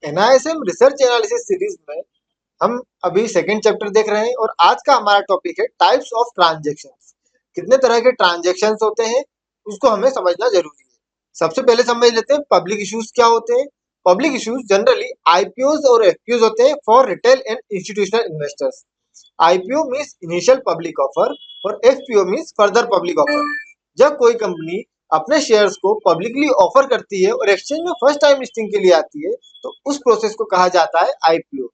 NISM research analysis series में हम अभी सेकंड चैप्टर देख रहे हैं और आज का हमारा टॉपिक है टाइप्स ऑफ ट्रांजैक्शंस। कितने तरह के ट्रांजैक्शंस होते हैं उसको हमें समझना जरूरी है। सबसे पहले समझ लेते हैं पब्लिक इश्यूज क्या होते हैं। पब्लिक इश्यूज जनरली आईपीओज और एफपीओज होते हैं for retail and institutional investors. IPO means initial public offer और FPO means further public offer. जब कोई कंपनी अपने शेयर्स को पब्लिकली ऑफर करती है और एक्सचेंज में फर्स्ट टाइम लिस्टिंग के लिए आती है तो उस प्रोसेस को कहा जाता है आईपीओ।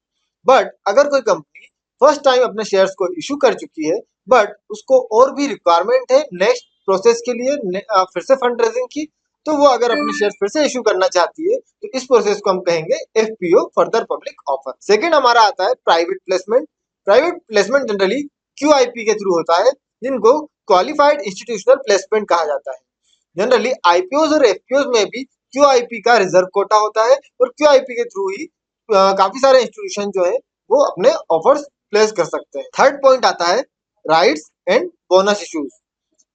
बट अगर कोई कंपनी फर्स्ट टाइम अपने शेयर्स को इशू कर चुकी है बट उसको और भी रिक्वायरमेंट है नेक्स्ट प्रोसेस के लिए फिर से फंड रेजिंग की, तो वो अगर अपने शेयर्स फिर से इशू करना चाहती है तो इस प्रोसेस को हम कहेंगे FPO, further public offer. Second हमारा आता है private placement. Private placement generally QIP के थ्रू होता है जिनको क्वालिफाइड इंस्टीट्यूशनल प्लेसमेंट कहा जाता है। जनरली आईपीओज और एफपीओज में भी क्यूआईपी का रिजर्व कोटा होता है और क्यूआईपी के थ्रू ही काफी सारे इंस्टीट्यूशन जो है वो अपने ऑफर्स प्लेस कर सकते हैं। थर्ड पॉइंट आता है rights and bonus issues.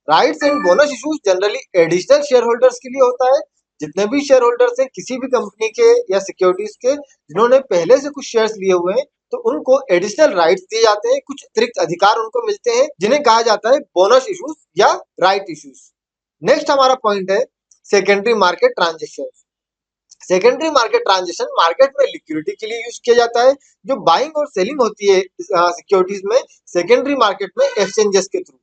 Rights and bonus issues generally additional share holders के लिए होता है। जितने भी शेयर होल्डर्स हैं किसी भी कंपनी के या सिक्योरिटीज के जिन्होंने पहले से कुछ शेयर्स लिए हुए हैं तो उनको एडिशनल राइट्स दिए जाते हैं, कुछ अतिरिक्त अधिकार उनको मिलते हैं जिन्हें कहा जाता है बोनस इश्यूज या राइट इश्यूज। नेक्स्ट हमारा पॉइंट है secondary market transaction. Secondary market transaction market में लिक्विडिटी के लिए यूज किया जाता है। जो बाइंग और सेलिंग होती है सिक्योरिटीज में सेकेंडरी मार्केट में एक्सचेंजेस के थ्रू।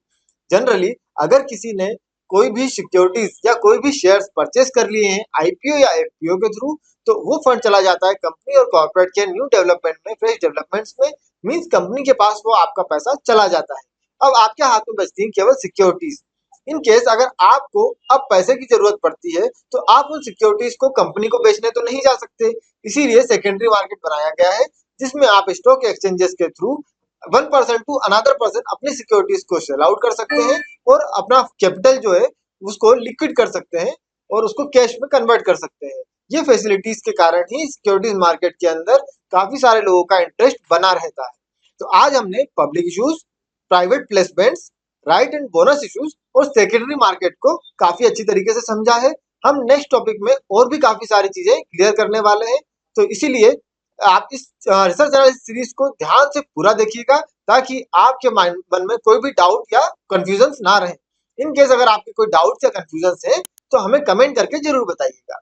जनरली अगर किसी ने कोई भी सिक्योरिटीज या कोई भी शेयर्स परचेस कर लिए हैं आईपीओ या एफपीओ के थ्रू तो वो फंड चला जाता है कंपनी और कॉर्पोरेट के न्यू डेवलपमेंट में, फ्रेश डेवलपमेंट्स में। मींस कंपनी के पास वो आपका पैसा चला जाता है। अब आपके हाथ में बचती है केवल सिक्योरिटीज। इन केस अगर आपको अब पैसे की जरूरत पड़ती है तो आप उन सिक्योरिटीज को कंपनी को बेचने तो नहीं जा सकते, इसीलिए सेकेंडरी मार्केट बनाया गया है जिसमें आप स्टॉक एक्सचेंजेस के थ्रू 1% टू अनदर पर्सन अपनी सिक्योरिटीज को सेल आउट कर सकते हैं और अपना कैपिटल जो है उसको लिक्विड कर सकते हैं और उसको कैश में कन्वर्ट कर सकते हैं। ये फैसिलिटीज के कारण ही सिक्योरिटीज मार्केट के अंदर काफी सारे लोगों का इंटरेस्ट बना रहता है। तो आज हमने public issues, private placements, right and bonus issues और सेकेंडरी मार्केट को काफी अच्छी तरीके से समझा है। हम नेक्स्ट टॉपिक में और भी काफी सारी चीजें क्लियर करने वाले हैं, तो इसीलिए आप इस रिसर्च एनालिसिस सीरीज को ध्यान से पूरा देखिएगा ताकि आपके मन में कोई भी डाउट या कंफ्यूजन ना रहे। इन केस अगर आपके कोई डाउट या कंफ्यूजन है तो हमें कमेंट करके जरूर बताइएगा।